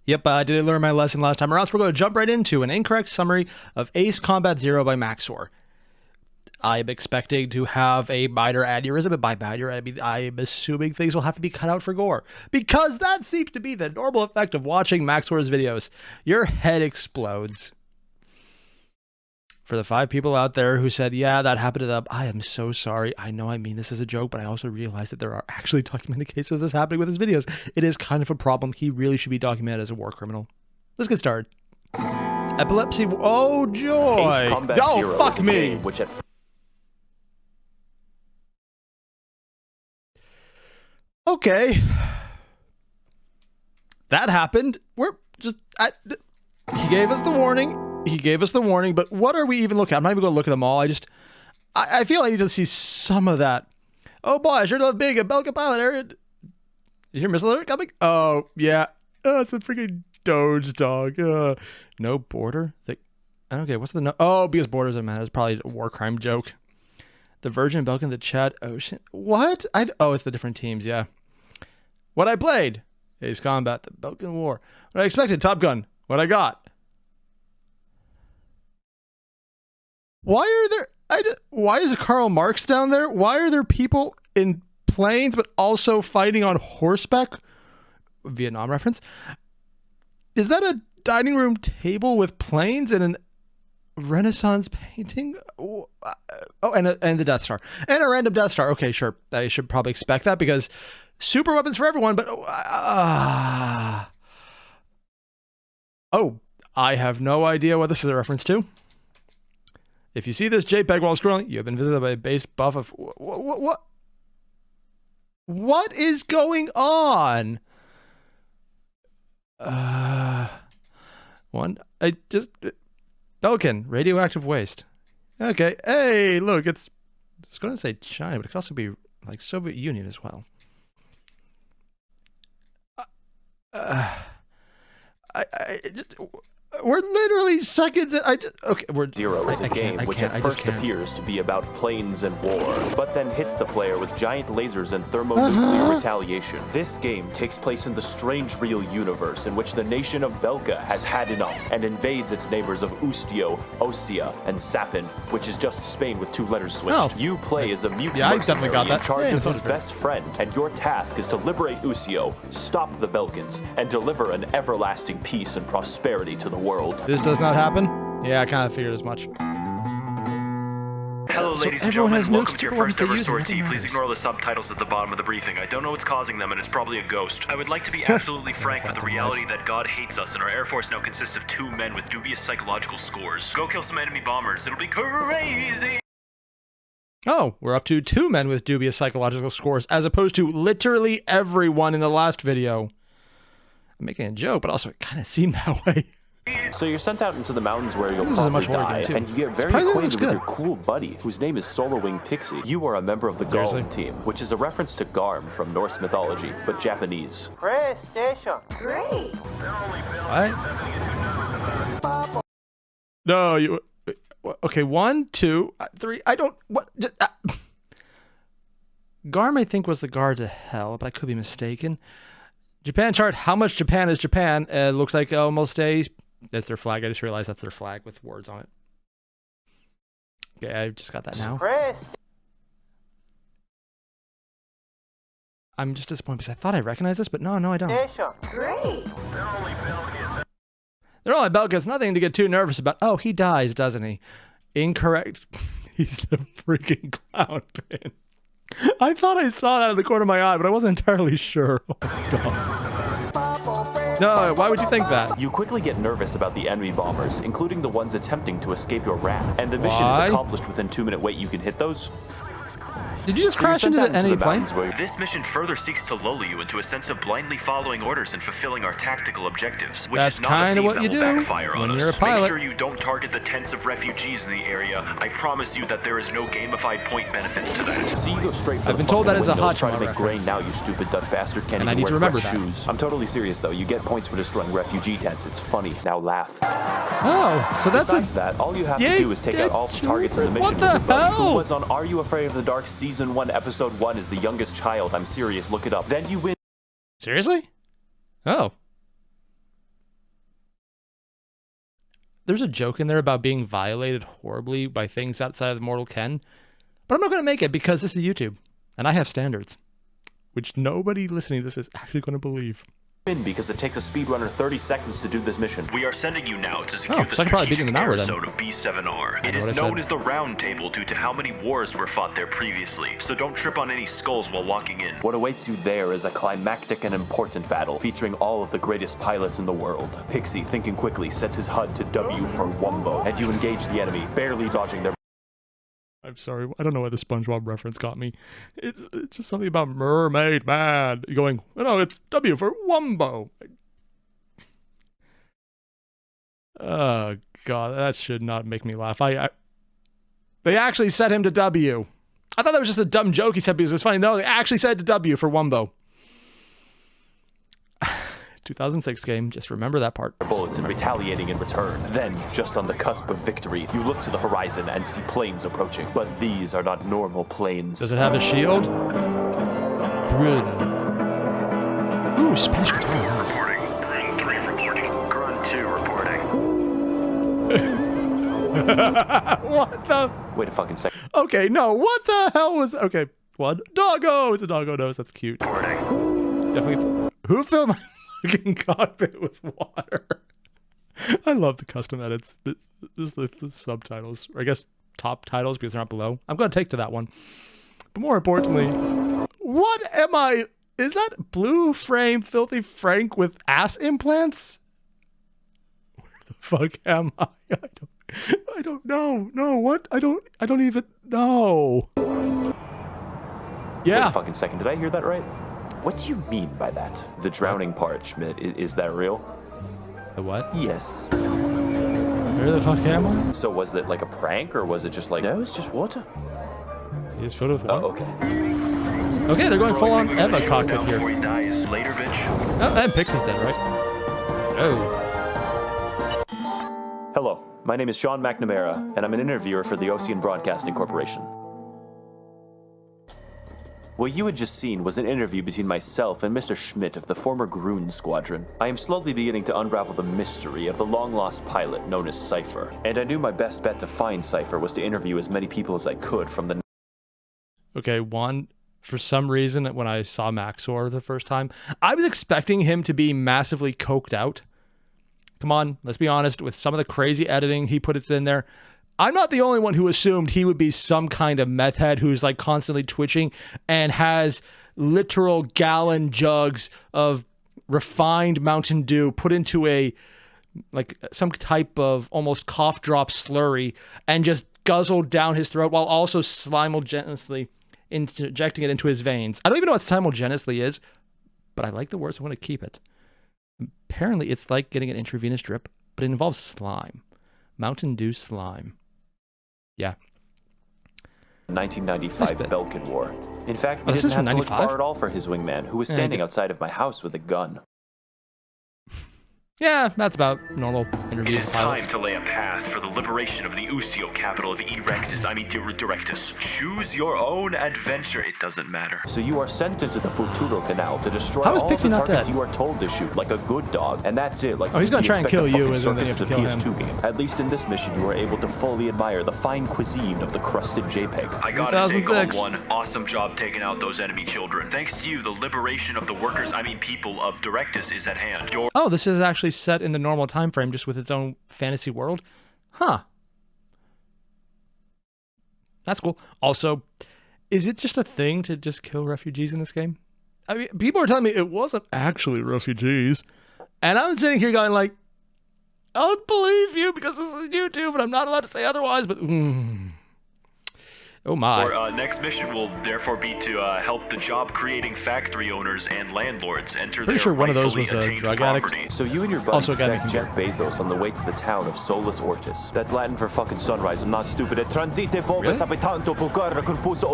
Yep, I didn't learn my lesson last time around, so we're going to jump right into an incorrect summary of Ace Combat Zero by Max0r. I'm expecting to have a minor aneurysm, and by minor, I mean I'm assuming things will have to be cut out for gore, because that seems to be the normal effect of watching Max0r's videos. Your head explodes. For the 5 people out there who said, yeah, that happened to them, I am so sorry. I know I mean this as a joke, but I also realize that there are actually documented cases of this happening with his videos. It is kind of a problem. He really should be documented as a war criminal. Let's get started. Epilepsy. Oh, joy. Oh, fuck me. Okay. That happened. We're just... he gave us the warning. He gave us the warning, but what are we even looking at? I'm not even going to look at them all. I feel I need to see some of that. Oh boy, I sure love being a Belka pilot, Airier. Is your missile alert coming? Oh, yeah. Oh, it's a freaking Doge dog. No border? Okay, what's the no? Oh, because borders are mad. It's probably a war crime joke. The Virgin Belkan, the Chad Ocean. What? Oh, it's the different teams, yeah. What I played? Ace Combat, the Belkan War. What I expected, Top Gun. What I got? Why are there... why is Karl Marx down there? Why are there people in planes but also fighting on horseback? Vietnam reference. Is that a dining room table with planes and a Renaissance painting? Oh, and the Death Star. And a random Death Star. Okay, sure. I should probably expect that because super weapons for everyone, but... oh, I have no idea what this is a reference to. If you see this JPEG while scrolling, you have been visited by a base buff of... What is going on? Belkan, radioactive waste. Okay, hey, look, it's going to say China, but it could also be like Soviet Union as well. We're literally seconds. Zero is a game which at first appears to be about planes and war, but then hits the player with giant lasers and thermonuclear retaliation. This game takes place in the strange real universe in which the nation of Belka has had enough and invades its neighbors of Ustio, Ostia, and Sapin, which is just Spain with 2 letters switched. Oh. You play as a mutant mercenary in charge of his best friend, and your task is to liberate Ustio, stop the Belkans, and deliver an everlasting peace and prosperity to the world. This does not happen? Yeah, I kind of figured as much. Hello, ladies and gentlemen. Welcome to your first ever sortie. Please ignore the subtitles at the bottom of the briefing. I don't know what's causing them, and it's probably a ghost. I would like to be absolutely frank with the reality that God hates us, and our Air Force now consists of 2 men with dubious psychological scores. Go kill some enemy bombers. It'll be crazy! Oh, we're up to 2 men with dubious psychological scores, as opposed to literally everyone in the last video. I'm making a joke, but also it kind of seemed that way. So you're sent out into the mountains where you'll probably die, and you get very acquainted with your cool buddy, whose name is Solar Wing Pixie. You are a member of the Garm team, which is a reference to Garm from Norse mythology, but Japanese. Press station. Great. What? No, you... Okay, 1, 2, 3... I don't... What? Garm, I think, was the guard to hell, but I could be mistaken. Japan chart. How much Japan is Japan? It looks like almost a... That's their flag. I just realized that's their flag with words on it. Okay, I just got that now. I'm just disappointed because I thought I recognized this, but no, I don't. Great. They're all Belkas. Nothing to get too nervous about. Oh, he dies, doesn't he? Incorrect. He's the freaking clown pin. I thought I saw that in the corner of my eye, but I wasn't entirely sure. Oh, God. No, why would you think that? You quickly get nervous about the enemy bombers, including the ones attempting to escape your wrath. And the mission is accomplished within 2-minute wait. You can hit those. Did you just crash into the enemy plane? This mission further seeks to lull you into a sense of blindly following orders and fulfilling our tactical objectives, which is not a theme that will backfire on us. Make sure you don't target the tents of refugees in the area. I promise you that there is no gamified point benefit to that. So you go straight for I've been told that is a hot try to make grain now, you stupid Dutch bastard. Can't even wear correct shoes. I'm totally serious though. You get points for destroying refugee tents. It's funny. Now laugh. Oh, so that's Besides that, all you have to do is take out all the targets in the mission. What the hell? Who was on Are You Afraid of the Dark Season 1, Episode 1 is the youngest child. I'm serious. Look it up. Then you win. Seriously? Oh. there's a joke in there about being violated horribly by things outside of the mortal ken, but I'm not going to make it because this is YouTube, and I have standards, which nobody listening to this is actually going to believe. Because it takes a speedrunner 30 seconds to do this mission. We are sending you now to secure the so I can probably beat strategic an hour air then. zone of B7R. It is known as the Round Table due to how many wars were fought there previously, so don't trip on any skulls while walking in. What awaits you there is a climactic and important battle featuring all of the greatest pilots in the world. Pixie, thinking quickly, sets his HUD to W for Wumbo, and you engage the enemy, barely dodging their... I'm sorry, I don't know why the SpongeBob reference got me. It's just something about Mermaid Man going, no, it's W for Wumbo. Oh, God, that should not make me laugh. They actually set him to W. I thought that was just a dumb joke he said because it's funny. No, they actually said to W for Wumbo. 2006 game, just remember that part. Bullets and retaliating in return. Then, just on the cusp of victory, you look to the horizon and see planes approaching. But these are not normal planes. Does it have a shield? Good. Ooh, Spanish guitar. Reporting. Grunt 3 reporting. Grunt 2 reporting. What the? Wait a fucking second. Okay, no, what the hell was... Okay, what? Doggo! It's a doggo nose, that's cute. Reporting. Definitely... Who filled my fucking cockpit with water? I love the custom edits. Just the subtitles. Or I guess top titles because they're not below. I'm going to take to that one. But more importantly, what am I... Is that blue frame Filthy Frank with ass implants? Where the fuck am I? I don't know. No, what? I don't even know. Yeah. Wait a fucking second, did I hear that right? What do you mean by that? The drowning part, Schmidt, is that real? The what? Yes. Where the fuck am I? So was it like a prank, or was it just like, no, it's just water? He is filled with water. Oh, okay. Okay, they're going full on Eva cockpit here. Before he dies later, bitch. Oh, and Pixie's dead, right? Oh. Hello, my name is Sean McNamara, and I'm an interviewer for the Ocean Broadcasting Corporation. What you had just seen was an interview between myself and Mr. Schmidt of the former Groon Squadron. I am slowly beginning to unravel the mystery of the long-lost pilot known as Cypher, and I knew my best bet to find Cypher was to interview as many people as I could from the... Okay, one, for some reason, when I saw Max0r the first time, I was expecting him to be massively coked out. Come on, let's be honest, with some of the crazy editing he puts in there, I'm not the only one who assumed he would be some kind of meth head who's like constantly twitching and has literal gallon jugs of refined Mountain Dew put into a, like some type of almost cough drop slurry and just guzzled down his throat while also simultaneously injecting it into his veins. I don't even know what simultaneously is, but I like the word, so I'm going to keep it. Apparently, it's like getting an intravenous drip, but it involves slime. Mountain Dew slime. Yeah. 1995 Belkin War. In fact, we this didn't is from have to look 95? far at all for his wingman, who was standing outside of my house with a gun. Yeah, that's about normal It interviews. is time to lay a path for the liberation of the Ustio capital of Directus. Choose your own adventure. It doesn't matter. So you are sent into the Futuro Canal to destroy How is all Pixie the not targets dead? you are told to shoot, like a good dog, and that's it. Like, Oh, he's gonna do you try and expect kill a you, fucking and then you circus have to of a kill him. PS2 game? At least in this mission, you are able to fully admire the fine cuisine of the crusted JPEG. I gotta say, Golem 2006. 1, awesome job taking out those enemy children. Thanks to you, the liberation of the people of Directus is at hand. Oh, this is actually set in the normal time frame, just with its own fantasy world. Huh. That's cool. Also, is it just a thing to just kill refugees in this game? I mean, people are telling me it wasn't actually refugees. And I'm sitting here going like, I don't believe you because this is YouTube and I'm not allowed to say otherwise, but... Oh my. Our next mission will therefore be to help the job-creating factory owners and landlords enter Pretty their sure one of those rightfully was a attained drug property. addict. So you and your buddy Also a guy protect making Jeff Bezos on the way to the town of Solus Ortis. That's Latin for fucking sunrise. I'm not stupid. Transite Really?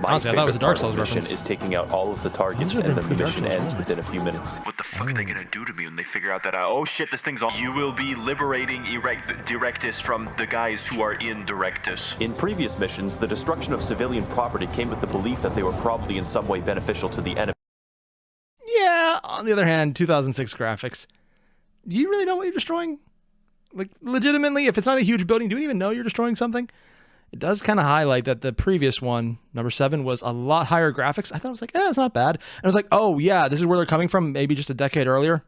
Honestly, I thought it was a Dark Souls mission reference. is taking out all of the targets, Those are and the then the Dark mission Souls ends ones. within a few minutes. What the fuck are they gonna do to me when they figure out that oh shit, this thing's on? You will be liberating Directus from the guys who are in Directus. In previous missions, the destruction of civilian property came with the belief that they were probably in some way beneficial to the enemy. Yeah, on the other hand, 2006 graphics. Do you really know what you're destroying? Like, legitimately, if it's not a huge building, do you even know you're destroying something? It does kind of highlight that the previous one, number 7, was a lot higher graphics. I thought it was like, it's not bad. And I was like, oh, yeah, this is where they're coming from, maybe just a decade earlier.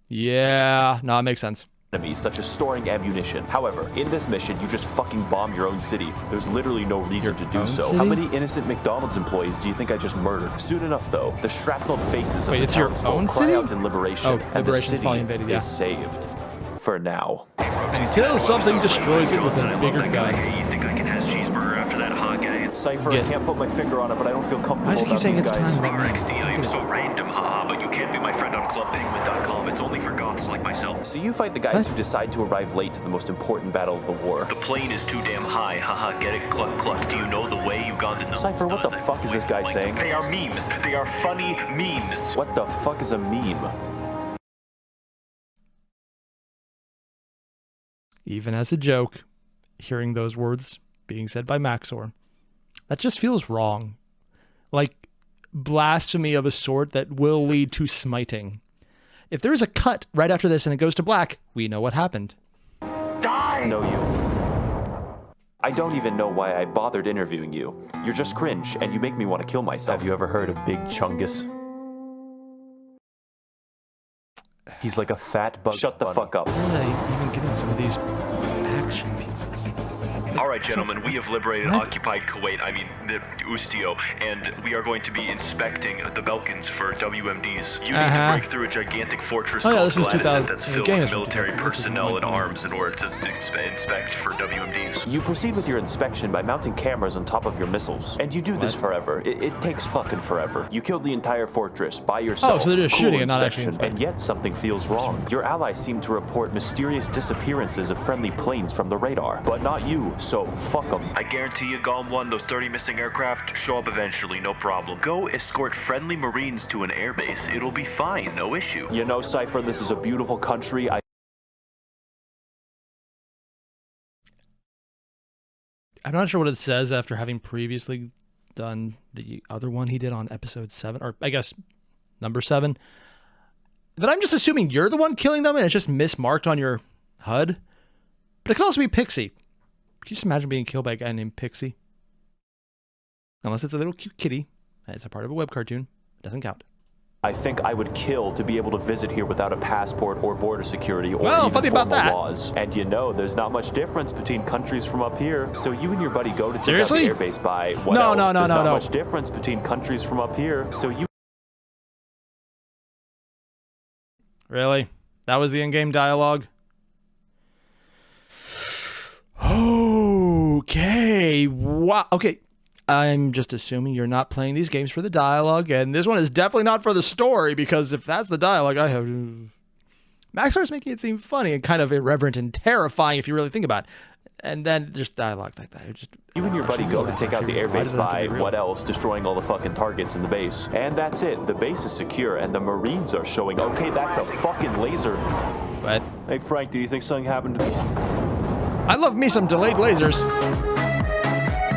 Yeah, no, it makes sense. Enemies, such as storing ammunition. However, in this mission, you just fucking bomb your own city. There's literally no reason to do so. City? How many innocent McDonald's employees do you think I just murdered? Soon enough, though, the shrapnel faces of the townsfolk cry out in liberation, and the city is saved. For now. And he kills something, destroys it with a bigger gun. You think I can have cheeseburger after that hot guy? Cypher, I can't put my finger on it, but I don't feel comfortable Why does he keep saying it's time right now? RXD, I am so random, haha, but you can't be my friend on clubpenguin.com. It's only for goths like myself. So you fight the guys who decide to arrive late to the most important battle of the war. The plane is too damn high, haha, get it, cluck cluck. Do you know the way Ugandan? Cypher, what the fuck is this guy saying? They are memes. They are funny memes. What the fuck is a meme? Even as a joke, hearing those words being said by Max0r, that just feels wrong. Like blasphemy of a sort that will lead to smiting. If there is a cut right after this and it goes to black, we know what happened. Die! Know you. I don't even know why I bothered interviewing you. You're just cringe, and you make me want to kill myself. Have you ever heard of Big Chungus? He's like a fat bug. Shut the fuck up. Where are they even getting some of these action pieces? Alright, gentlemen, we have liberated occupied Kuwait, I mean, the Ustio, and we are going to be inspecting the Balkans for WMDs. You need to break through a gigantic fortress called this is 2000. that's filled with military personnel and arms in order to inspect for WMDs. You proceed with your inspection by mounting cameras on top of your missiles. And you do this forever. It takes fucking forever. You killed the entire fortress by yourself. Oh, so they're just shooting and not actually inspecting. And yet something feels wrong. Your allies seem to report mysterious disappearances of friendly planes from the radar. But not you, so fuck them. I guarantee you, Golem 1, those 30 missing aircraft show up eventually, no problem. Go escort friendly Marines to an airbase. It'll be fine, no issue. You know, Cypher, this is a beautiful country. I'm not sure what it says after having previously done the other one he did on episode 7, or I guess number 7. But I'm just assuming you're the one killing them and it's just mismarked on your HUD. But it could also be Pixie. Can you just imagine being killed by a guy named Pixie? Unless it's a little cute kitty. It's a part of a web cartoon. It doesn't count. I think I would kill to be able to visit here without a passport or border security or even formal laws. And you know, there's not much difference between countries from up here. So you and your buddy go to take out the airbase by what else? There's not much difference between countries from up here. So you... Really? That was the in-game dialogue? Okay. Wow. Okay. I'm just assuming you're not playing these games for the dialogue, and this one is definitely not for the story, because if that's the dialogue, I have... Max0r is making it seem funny and kind of irreverent and terrifying if you really think about it. And then just dialogue like that. Just, you and your buddy go to take out the airbase by what else? Destroying all the fucking targets in the base. And that's it. The base is secure, and the Marines are showing... Okay, that's a fucking laser. What? Hey, Frank, do you think something happened to me? I love me some delayed lasers.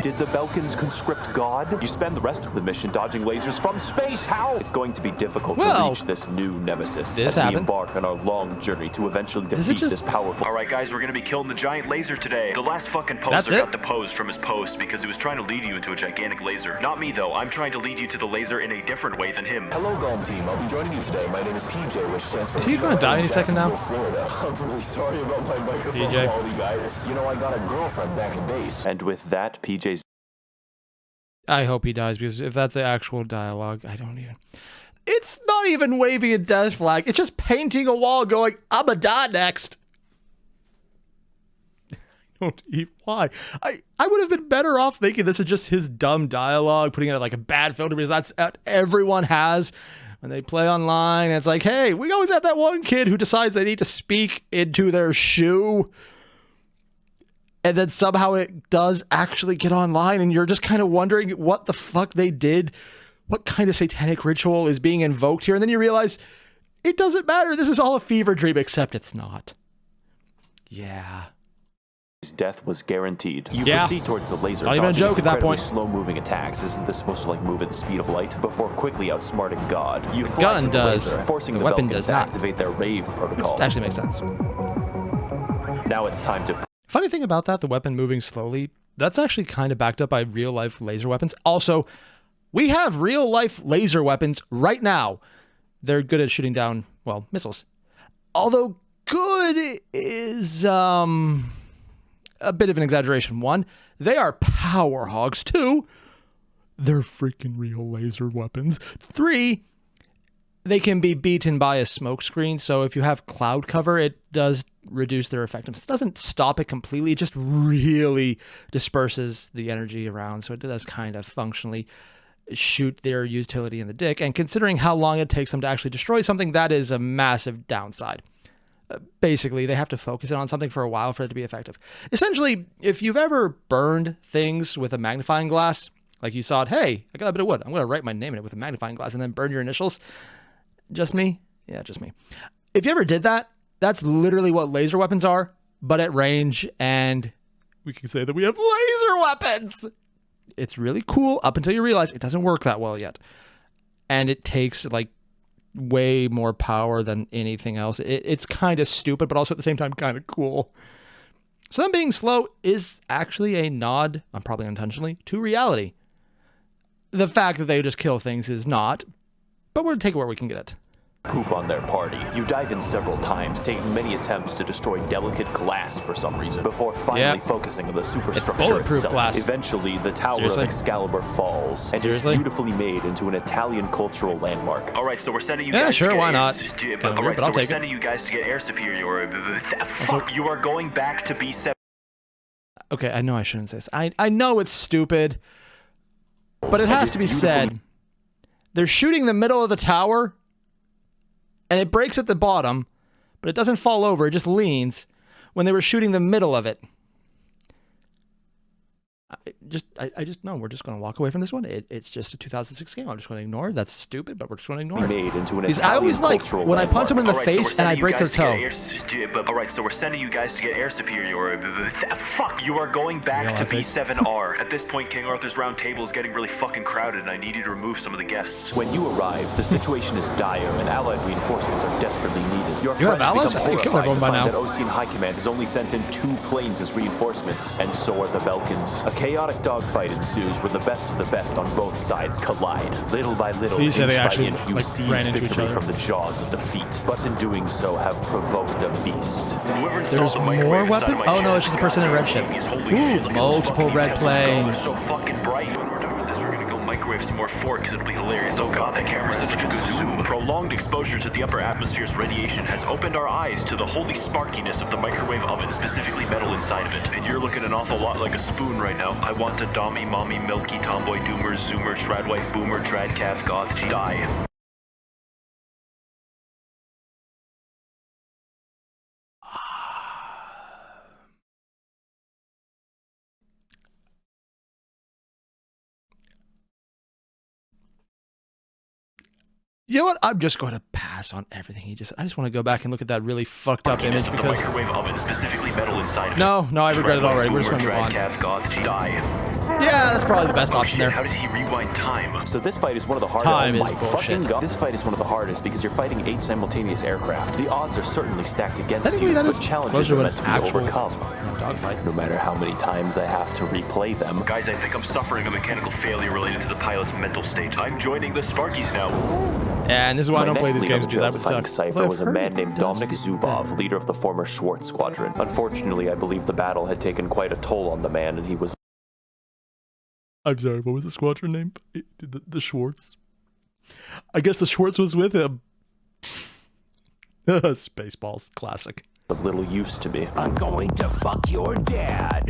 Did the Balkans conscript God? You spend the rest of the mission dodging lasers from space. How? It's going to be difficult to reach this new nemesis as we embark on our long journey to eventually defeat this powerful... Alright guys, we're gonna be killing the giant laser today. The last fucking poser got deposed from his post because he was trying to lead you into a gigantic laser. Not me though, I'm trying to lead you to the laser in a different way than him. Hello Golem team, I'll be joining you today. My name is PJ, which stands for... Is he gonna die any second now? Florida. I'm really sorry about my microphone quality, guys. You know, I got a girlfriend back in base. And with that, PJ's... I hope he dies, because if that's the actual dialogue, I don't even... It's not even waving a death flag. It's just painting a wall going, I'ma die next. I don't even... Why? I would have been better off thinking this is just his dumb dialogue, putting it like a bad filter, because that's what everyone has when they play online. And it's like, hey, we always have that one kid who decides they need to speak into their shoe. And then somehow it does actually get online, and you're just kind of wondering what the fuck they did. What kind of satanic ritual is being invoked here? And then you realize it doesn't matter. This is all a fever dream, except it's not. Yeah. His death was guaranteed. You proceed towards the laser, not even a joke at that point. Slow-moving attacks. Isn't this supposed to like move at the speed of light? Before quickly outsmarting God, you fly gun to the does. laser, forcing the weapon Balkans does to not. activate their rave protocol. Which actually makes sense. Now it's time to... Funny thing about that, the weapon moving slowly, that's actually kind of backed up by real-life laser weapons. Also, we have real-life laser weapons right now. They're good at shooting down, well, missiles. Although good is a bit of an exaggeration. One, they are power hogs. Two, they're freaking real laser weapons. Three, they can be beaten by a smoke screen. So if you have cloud cover, it does reduce their effectiveness. It doesn't stop it completely. It just really disperses the energy around. So it does kind of functionally shoot their utility in the dick. And considering how long it takes them to actually destroy something, that is a massive downside. Basically, they have to focus it on something for a while for it to be effective. Essentially, if you've ever burned things with a magnifying glass, like you saw it, hey, I got a bit of wood. I'm going to write my name in it with a magnifying glass and then burn your initials. Just me? Yeah, just me. If you ever did that, that's literally what laser weapons are, but at range, and we can say that we have laser weapons. It's really cool up until you realize it doesn't work that well yet. And it takes like way more power than anything else. It's kind of stupid, but also at the same time kind of cool. So them being slow is actually a nod, probably unintentionally, to reality. The fact that they just kill things is not, but we'll take it where we can get it. Poop on their party. You dive in several times, taking many attempts to destroy delicate glass for some reason, before finally focusing on the superstructure itself. Glass. Eventually, the Tower of Excalibur falls, and is beautifully made into an Italian cultural landmark. Alright, so we're sending you guys to get why air, not? Alright, so we're sending you guys to get air superior. Fuck, you are going back to B7. Okay, I know I shouldn't say this. I know it's stupid, but it has to be said. They're shooting the middle of the tower, and it breaks at the bottom, but it doesn't fall over. It just leans when they were shooting the middle of it. I just know we're just going to walk away from this one. It's just a 2006 game. I'm just going to ignore it. That's stupid, but we're just going to ignore it. Made into an I always like when I punch someone in the face and I break their toe. Alright, so we're sending you guys to get air superior. Fuck, you are going back to B7R. At this point, King Arthur's round table is getting really fucking crowded, and I need you to remove some of the guests. When you arrive, the situation is dire, and allied reinforcements are desperately needed. Your friends become horrified to find that Ocean High Command has only sent in 2 planes as reinforcements, and so are the Belkans. A chaotic dogfight ensues where the best of the best on both sides collide. Little by little, inch by inch, you seize victory from the jaws of defeat, but in doing so have provoked a beast. There's more weapons? Oh no, it's just a person in red ship. Ooh, multiple red planes. So fucking bright. When we're done with this, we're gonna go microwave some more forks. It'll be hilarious. Oh god, that camera's such a good zoom. Prolonged exposure to the upper atmosphere's radiation has opened our eyes to the holy sparkiness of the microwave oven, specifically metal inside of it. And you're looking an awful lot like a spoon right now. I want a dommy, mommy, milky, tomboy, doomer, zoomer, tradwife, boomer, tradcalf, goth, G, die. You know what? I'm just going to pass on everything he just. I just want to go back and look at that really fucked up image because. The microwave oven, specifically metal inside of it. No, I regret it already. We're just going to move on. Yeah, that's probably the best option there. How did he rewind time? So this fight is one of the hardest. Time is bullshit. This fight is one of the hardest because you're fighting 8 simultaneous aircraft. The odds are certainly stacked against you, but challenges are meant to be overcome. Dogfight. No matter how many times I have to replay them. Guys, I think I'm suffering a mechanical failure related to the pilot's mental state. I'm joining the Sparkies now. And this is why I don't play these games because that would suck. Cypher was a man named Dominic Zubov, leader of the former Schwartz Squadron. Unfortunately, I believe the battle had taken quite a toll on the man, and he was. I'm sorry, what was the squadron name? The Schwartz. I guess the Schwartz was with him. Spaceballs, classic. Of little use to me. I'm going to fuck your dad.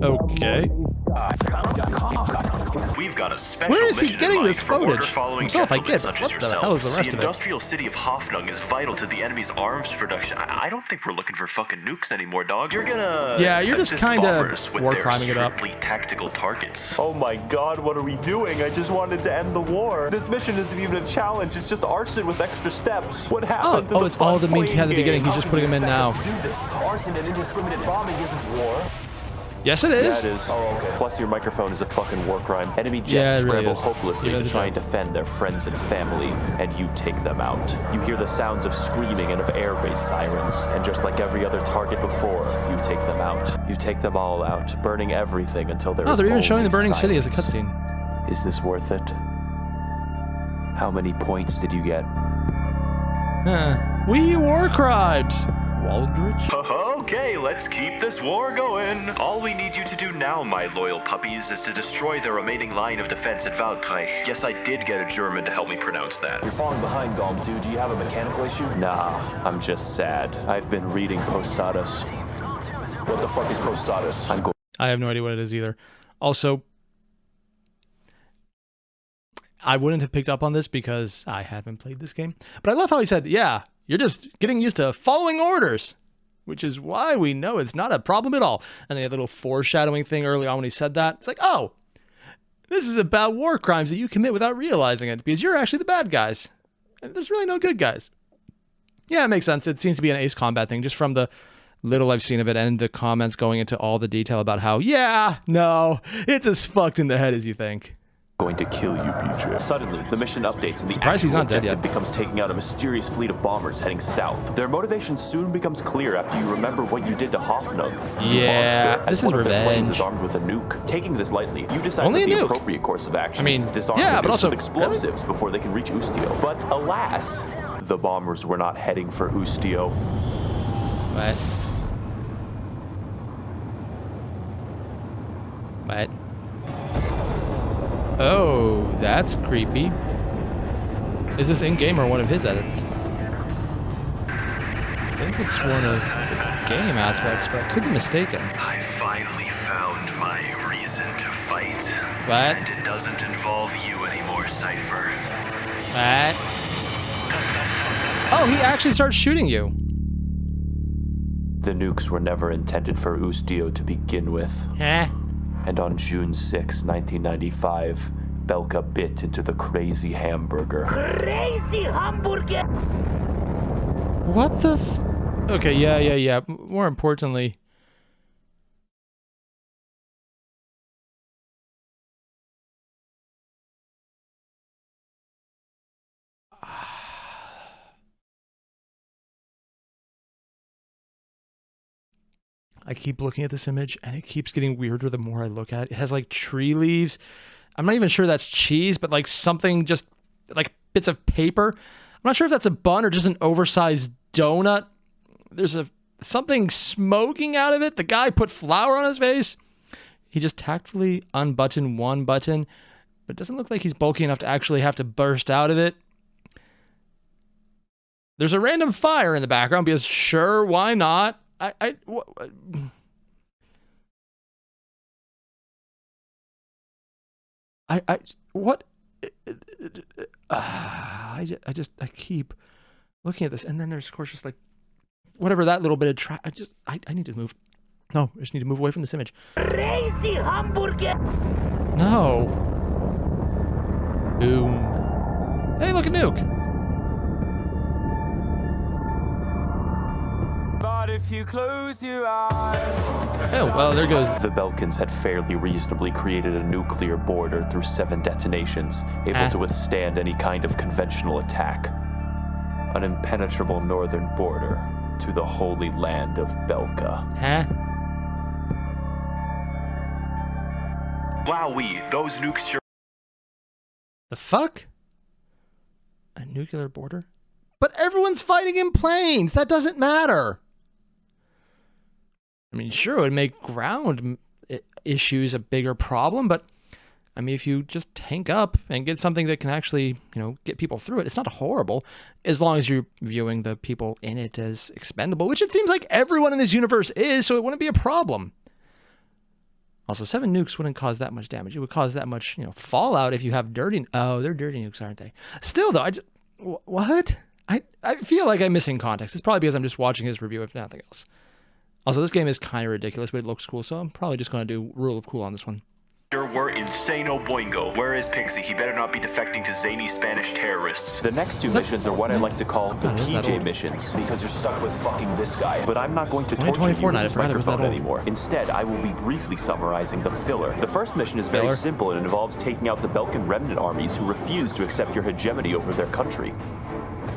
Okay. We've got a special Where is he mission getting in mind this for order footage? following Himself, I get, such but as what the hell is the rest The of it? industrial city of Hoffnung is vital to the enemy's arms production. I don't think we're looking for fucking nukes anymore, dog. You're gonna you're just kind of war criming it up. Strictly tactical targets. Oh my god, what are we doing? I just wanted to end the war. This mission isn't even a challenge. It's just arson with extra steps. What happened to the it's all the memes he had at the beginning. He's just putting them in now. Do this. Arson and indiscriminate bombing isn't war. Yes, it is. Yeah, it is. Oh, okay. Plus, your microphone is a fucking war crime. Enemy jets Yeah, it really scramble is. hopelessly Yeah, to it's try a and defend their friends and family, and you take them out. You hear the sounds of screaming and of air raid sirens, and just like every other target before, you take them out. You take them all out, burning everything until there is Oh, they're even showing the only burning city as a silence. cutscene. Is this worth it? How many points did you get? We war crimes. Waldrich? Okay, let's keep this war going. All we need you to do now, my loyal puppies, is to destroy the remaining line of defense at Waldreich. Yes, I did get a German to help me pronounce that. You're falling behind, Gom 2. Do you have a mechanical issue? Nah, I'm just sad. I've been reading Posadas. What the fuck is Posadas? I'm going. I have no idea what it is either. Also, I wouldn't have picked up on this because I haven't played this game. But I love how he said, yeah, you're just getting used to following orders, which is why we know it's not a problem at all. And they have a little foreshadowing thing early on when he said that. It's like, oh, this is about war crimes that you commit without realizing it because you're actually the bad guys. And there's really no good guys. Yeah, it makes sense. It seems to be an Ace Combat thing just from the little I've seen of it and the comments going into all the detail about how, yeah, no, it's as fucked in the head as you think. Going to kill you, PJ. Suddenly, the mission updates and the Surprised he's actual not dead objective yet. becomes taking out a mysterious fleet of bombers heading south. Their motivation soon becomes clear after you remember what you did to Hoffnung. Yeah, as this one is of their planes revenge. is armed with a nuke. Taking this lightly, you decide Only that a the nuke. appropriate course of action I mean, is to disarm yeah, the but nukes also- with explosives before they can reach Ustio. But alas, the bombers were not heading for Ustio. What? What? Oh, that's creepy. Is this in-game or one of his edits? I think it's one of the game aspects, but I could be mistaken. I finally found my reason to fight. What? And it doesn't involve you anymore, Cypher. What? Oh, he actually starts shooting you. The nukes were never intended for Ustio to begin with. Huh? And on June 6, 1995, Belka bit into the crazy hamburger. What the Okay, yeah. More importantly... I keep looking at this image, and it keeps getting weirder the more I look at it. It has, like, tree leaves. I'm not even sure that's cheese, but, like, something just... like, bits of paper. I'm not sure if that's a bun or just an oversized donut. There's something smoking out of it. The guy put flour on his face. He just tactfully unbuttoned one button, but it doesn't look like he's bulky enough to actually have to burst out of it. There's a random fire in the background because sure, why not? I keep looking at this, and then there's of course just like whatever that little bit of I need to move. No, I just need to move away from this image. Crazy hamburger. No. Boom. Hey, look at Nuke. But if you close your eyes... Oh, well, there goes. The Belkans had fairly reasonably created a nuclear border through 7 detonations, able to withstand any kind of conventional attack. An impenetrable northern border to the holy land of Belka. Huh? Wowee, those nukes sure... The fuck? A nuclear border? But everyone's fighting in planes. That doesn't matter. I mean, sure, it would make ground issues a bigger problem, but I mean, if you just tank up and get something that can actually, get people through it, it's not horrible, as long as you're viewing the people in it as expendable, which it seems like everyone in this universe is, so it wouldn't be a problem. Also, 7 nukes wouldn't cause that much damage. It would cause that much, fallout if you have dirty... Oh, they're dirty nukes, aren't they? Still, though, what? I feel like I'm missing context. It's probably because I'm just watching his review, if nothing else. Also, this game is kind of ridiculous, but it looks cool, so I'm probably just going to do Rule of Cool on this one. We're insano boingo. Where is Pixie? He better not be defecting to zany Spanish terrorists. The next two missions are what I like to call the PJ missions, because you're stuck with fucking this guy. But I'm not going to torture you with this microphone anymore. Instead, I will be briefly summarizing the filler. The first mission is very simple and involves taking out the Belkan remnant armies who refuse to accept your hegemony over their country.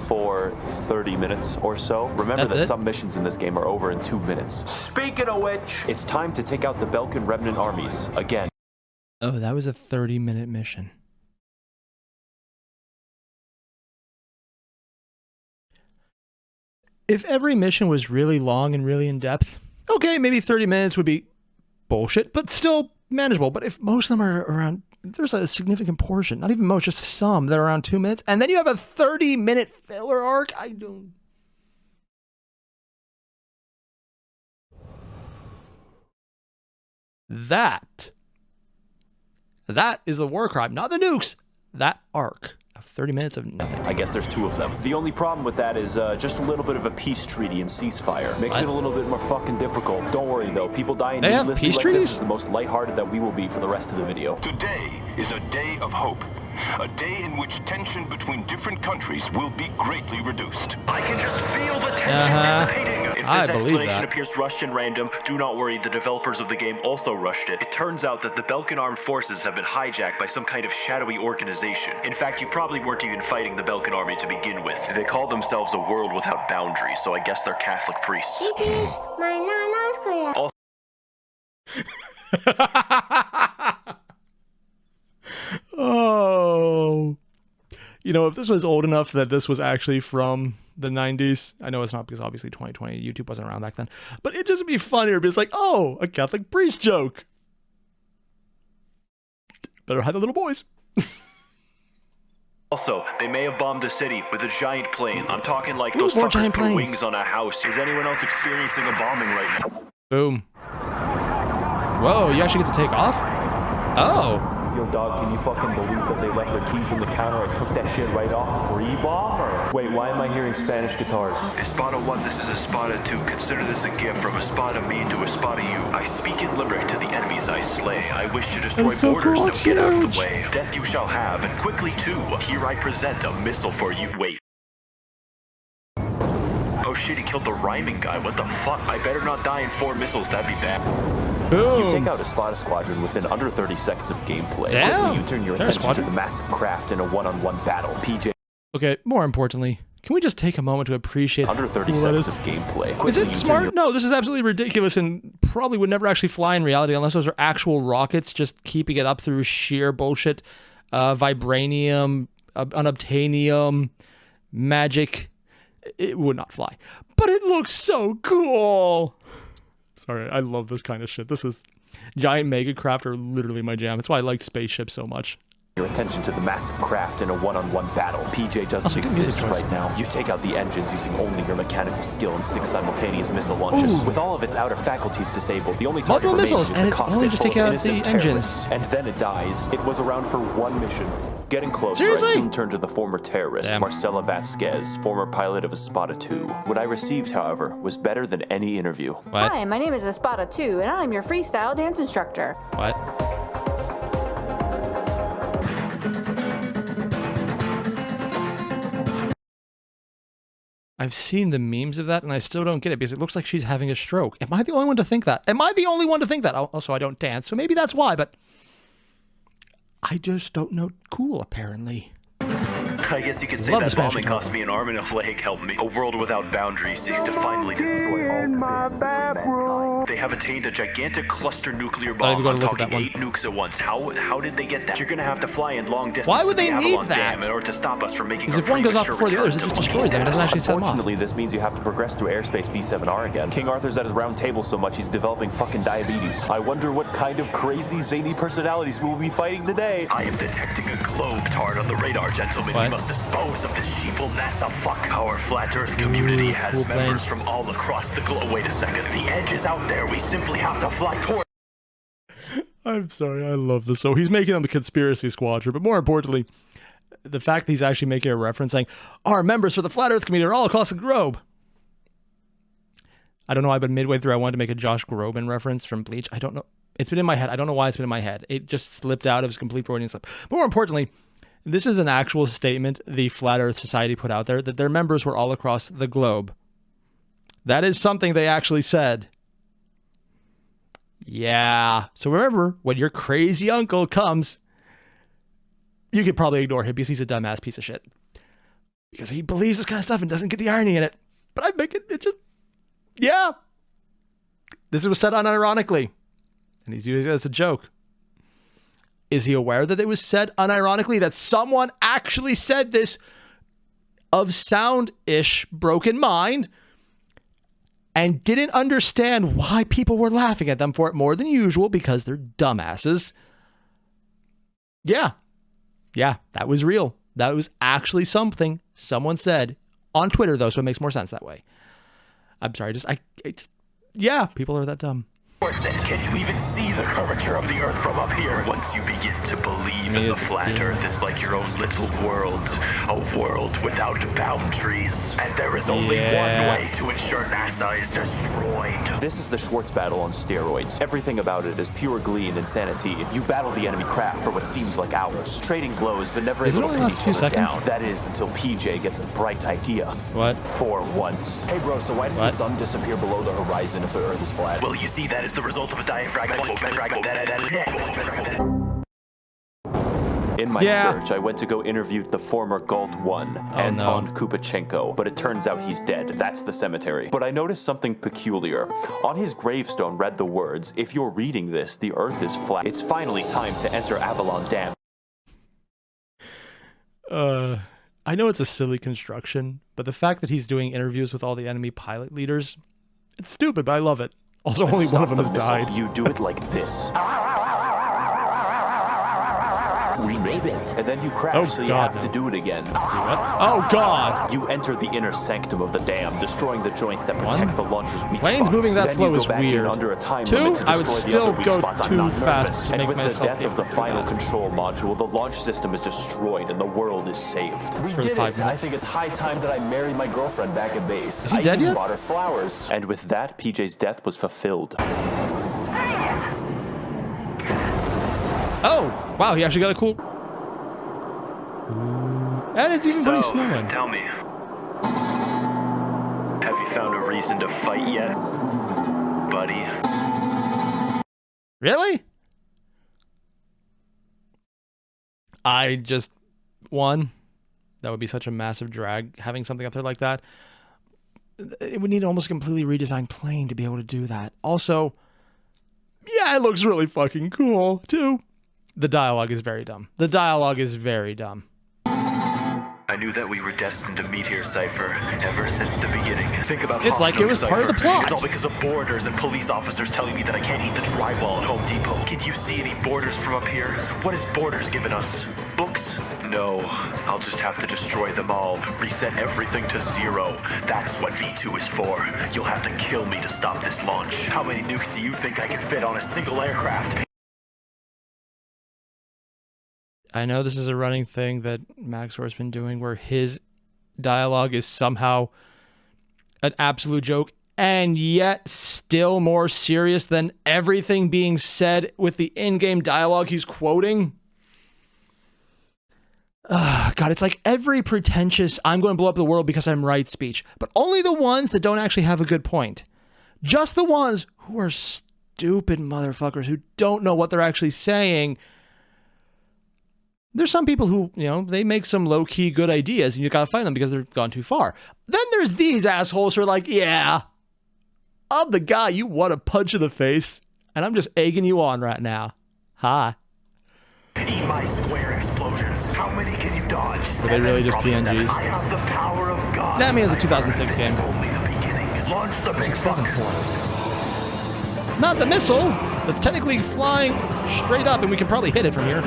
For 30 minutes or so. Remember that some missions in this game are over in 2 minutes. Speaking of which, it's time to take out the Belkan remnant armies again. Oh, that was a 30-minute mission. If every mission was really long and really in-depth, okay, maybe 30 minutes would be bullshit, but still manageable. But if most of them are around, there's a significant portion, not even most, just some that are around 2 minutes, and then you have a 30-minute filler arc, I don't... That is the war crime, not the nukes. That arc of 30 minutes of nothing. I guess there's 2 of them. The only problem with that is just a little bit of a peace treaty and ceasefire. Makes it a little bit more fucking difficult. Don't worry though, people dying needlessly like this is the most lighthearted that we will be for the rest of the video. Today is a day of hope. A day in which tension between different countries will be greatly reduced. I can just feel the tension dissipating. If this explanation appears rushed and random, do not worry, the developers of the game also rushed it. It turns out that the Belkan armed forces have been hijacked by some kind of shadowy organization. In fact, you probably weren't even fighting the Belkan army to begin with. They call themselves a world without boundaries, so I guess they're Catholic priests. This is my nano's Oh, you know, if this was old enough that this was actually from the 90s, I know it's not because obviously 2020 YouTube wasn't around back then, but it'd just be funnier because like, oh, a Catholic priest joke. Better hide the little boys. Also, they may have bombed a city with a giant plane. I'm talking like those fuckers put wings on a house. Is anyone else experiencing a bombing right now? Boom. Whoa, you actually get to take off? Oh. Yo, dog, can you fucking believe that they left their keys on the counter and took that shit right off? Free bomb? Or... Wait, why am I hearing Spanish guitars? Espada 1, this is Espada 2. Consider this a gift from Espada me to Espada you. I speak in liberty to the enemies I slay. I wish to destroy borders, now get out of the way. Death you shall have, and quickly too. Here I present a missile for you. Wait. Oh shit, he killed the rhyming guy. What the fuck? I better not die in 4 missiles, that'd be bad. Boom. You take out a Espada squadron within under 30 seconds of gameplay. Damn. Quickly, you turn your attention to the massive craft in a one-on-one battle. PJ. Okay, more importantly, can we just take a moment to appreciate under 30 seconds of gameplay? Quickly, is it smart? No, this is absolutely ridiculous and probably would never actually fly in reality unless those are actual rockets just keeping it up through sheer bullshit, vibranium, unobtainium, magic. It would not fly. But it looks so cool. Sorry, I love this kind of shit. This is... Giant megacraft are literally my jam. That's why I like spaceships so much. Your attention to the massive craft in a one-on-one battle. PJ doesn't exist right now. You take out the engines using only your mechanical skill and 6 simultaneous missile launches. Ooh. With all of its outer faculties disabled, the only target remaining is the cockpit full of innocent terrorists. And then it dies. It was around for 1 mission. Getting closer, I soon turned to the former terrorist, Marcela Vasquez, former pilot of Espada 2. What I received, however, was better than any interview. What? Hi, my name is Espada 2, and I'm your freestyle dance instructor. What? I've seen the memes of that, and I still don't get it, because it looks like she's having a stroke. Am I the only one to think that? Am I the only one to think that? Also, I don't dance, so maybe that's why, but... I just don't know cool, apparently. I guess you could say that bombing cost me an arm and a leg helped me. A world without boundaries seeks to finally destroy all mankind. They have attained a gigantic cluster nuclear bomb. I'm talking 8 nukes at once. How did they get that? You're gonna have to fly in long distance. Why would they need that? Dam in order to stop us from making because if one goes off before the others, it just destroys them. It doesn't actually set them off. Unfortunately, this means you have to progress through airspace B7R again. King Arthur's at his round table so much he's developing fucking diabetes. I wonder what kind of crazy, zany personalities we'll be fighting today. I am detecting a globe tard on the radar, gentlemen. We must dispose of this sheeple NASA fuck. Our flat Earth community has members from all across the globe. Wait a second. The edge is out there. We simply have to fly toward. I'm sorry. I love this. So he's making them a conspiracy squadron, but more importantly, the fact that he's actually making a reference saying, our members for the flat Earth community are all across the globe. I don't know why, but midway through I wanted to make a Josh Groban reference from Bleach. I don't know. It's been in my head. I don't know why it's been in my head. It just slipped out. It was a complete Freudian slip. But more importantly, this is an actual statement the Flat Earth Society put out there, that their members were all across the globe. That is something they actually said. Yeah. So remember, when your crazy uncle comes, you could probably ignore him because he's a dumbass piece of shit. Because he believes this kind of stuff and doesn't get the irony in it. But I make it just, yeah. This was said unironically. And he's using it as a joke. Is he aware that it was said unironically? That someone actually said this of sound-ish broken mind and didn't understand why people were laughing at them for it more than usual because they're dumbasses? Yeah. Yeah, that was real. That was actually something someone said on Twitter, though, so it makes more sense that way. I'm sorry, yeah, people are that dumb. Can you even see the curvature of the Earth from up here? Once you begin to believe in the flat Earth, it's like your own little world. A world without boundaries. And there is only one way to ensure NASA is destroyed. This is the Schwartz battle on steroids. Everything about it is pure glee and insanity. You battle the enemy craft for what seems like hours, trading blows but never able to pin each other down. That is until PJ gets a bright idea. What? For once. Hey bro, so why does the sun disappear below the horizon if the Earth is flat? Well, you see, that is the result of a diaphragm. In my search, I went to go interview the former Galt-1, Anton Kupachenko, but it turns out he's dead. That's the cemetery. But I noticed something peculiar. On his gravestone read the words, "If you're reading this, the Earth is flat. It's finally time to enter Avalon Dam." I know it's a silly construction, but the fact that he's doing interviews with all the enemy pilot leaders, it's stupid, but I love it. Also, only one of them has died. You do it like this. We made it. And then you crash, so you have to do it again. Oh, God. You enter the inner sanctum of the dam, destroying the joints that protect the launcher's weak Planes spots. moving that then slow you go is back weird. In under a time 2, limit to I would destroy still the other weak go spots. too I'm not fast nervous. to And make with the myself death of the final control module, the launch system is destroyed and the world is saved. We did it. I think it's high time that I married my girlfriend back at base. Is he dead yet? I bought her flowers. And with that, PJ's death was fulfilled. Oh, wow, he actually got a cool... And it's even pretty snowing. Tell me, have you found a reason to fight yet, buddy? Really? I just won. That would be such a massive drag, having something up there like that. It would need to almost completely redesigned plane to be able to do that. Also, yeah, it looks really fucking cool, too. The dialogue is very dumb. The dialogue is very dumb. I knew that we were destined to meet here, Cypher, ever since the beginning. Think about it's like it was part of the plot. It's all because of boarders and police officers telling me that I can't eat the drywall at Home Depot. Can you see any borders from up here? What has borders given us? Books? No. I'll just have to destroy them all. Reset everything to 0. That's what V2 is for. You'll have to kill me to stop this launch. How many nukes do you think I can fit on a single aircraft? I know this is a running thing that Max0r has been doing where his dialogue is somehow an absolute joke and yet still more serious than everything being said with the in-game dialogue he's quoting. God, it's like every pretentious "I'm going to blow up the world because I'm right" speech, but only the ones that don't actually have a good point. Just the ones who are stupid motherfuckers who don't know what they're actually saying. There's some people who, you know, they make some low-key good ideas and you gotta fight them because they've gone too far. Then there's these assholes who are like, yeah, I'm the guy you want to punch in the face and I'm just egging you on right now. Hi. Eat my square explosions. How many can you dodge? Were they really just PNGs? I have the power of God. That means a 2006 game. Only the beginning. Launch the big fuck. Not the missile. That's technically flying straight up and we can probably hit it from here.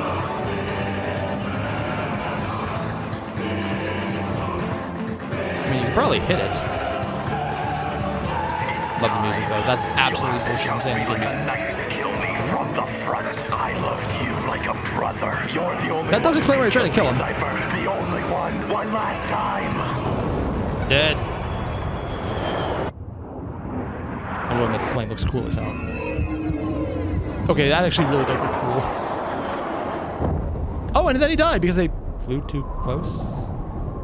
You can probably hit it. Love the music though. That's absolutely bullshit. Insane. Like a knife to kill me from the front. I loved you like a brother. You're the only that doesn't claim where you're trying to kill him. Cypher, the only one. One last time. Dead. I will admit the plane looks cool as hell. Okay, that actually really does look cool. Oh, and then he died because they flew too close.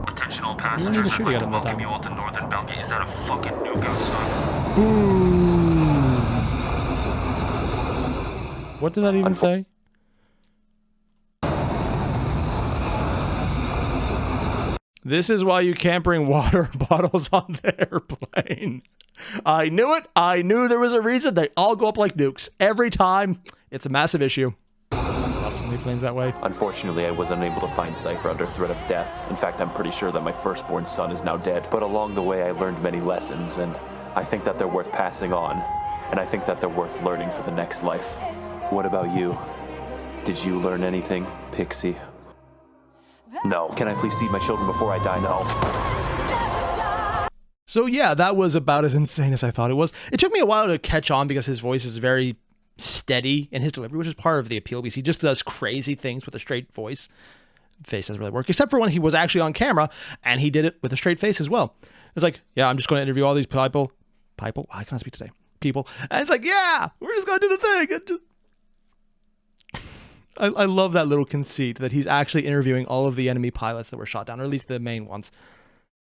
Attention all passengers, I'd like to welcome you all to Northern Belgium. Is that a fucking nuke outside? Boom. What did that even say? This is why you can't bring water bottles on the airplane. I knew it. I knew there was a reason. They all go up like nukes. Every time. It's a massive issue. Not so many planes that way. Unfortunately, I was unable to find Cypher under threat of death. In fact, I'm pretty sure that my firstborn son is now dead. But along the way, I learned many lessons, and I think that they're worth passing on. And I think that they're worth learning for the next life. What about you? Did you learn anything, Pixie? No. Can I please see my children before I die? No. So yeah, that was about as insane as I thought it was. It took me a while to catch on because his voice is very steady in his delivery, which is part of the appeal because he just does crazy things with a straight voice. Face doesn't really work, except for when he was actually on camera and he did it with a straight face as well. It's like, yeah, I'm just going to interview all these people. I cannot speak today. People. And it's like, yeah, we're just going to do the thing. And just... I love that little conceit that he's actually interviewing all of the enemy pilots that were shot down, or at least the main ones.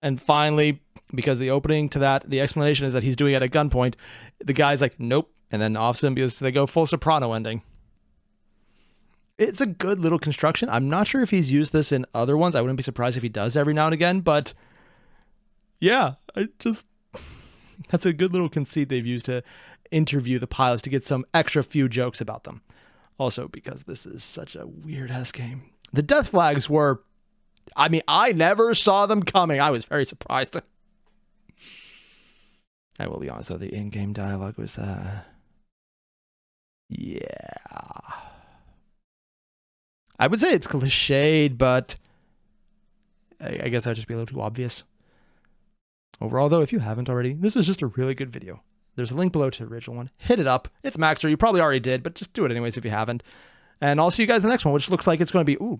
And finally, because the opening to that, the explanation is that he's doing it at gunpoint, the guy's like, nope, and then offs him because they go full soprano ending. It's a good little construction. I'm not sure if he's used this in other ones. I wouldn't be surprised if he does every now and again, but yeah, that's a good little conceit they've used to interview the pilots to get some extra few jokes about them. Also, because this is such a weird-ass game. The death flags were... I mean, I never saw them coming. I was very surprised. I will be honest, though. The in-game dialogue was... yeah. I would say it's cliched, but... I guess that would just be a little too obvious. Overall, though, if you haven't already, this is just a really good video. There's a link below to the original one. Hit it up. It's Max0r. You probably already did, but just do it anyways if you haven't. And I'll see you guys in the next one, which looks like it's going to be,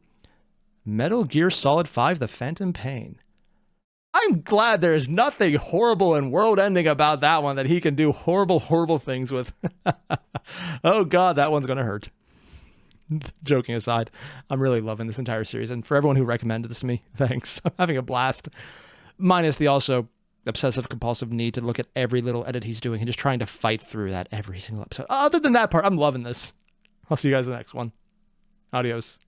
Metal Gear Solid 5, The Phantom Pain. I'm glad there's nothing horrible and world-ending about that one that he can do horrible, horrible things with. Oh, God, that one's going to hurt. Joking aside, I'm really loving this entire series. And for everyone who recommended this to me, thanks. I'm having a blast. Minus the also... obsessive compulsive need to look at every little edit he's doing and just trying to fight through that every single episode. Other than that part, I'm loving this. I'll see you guys in the next one. Adios.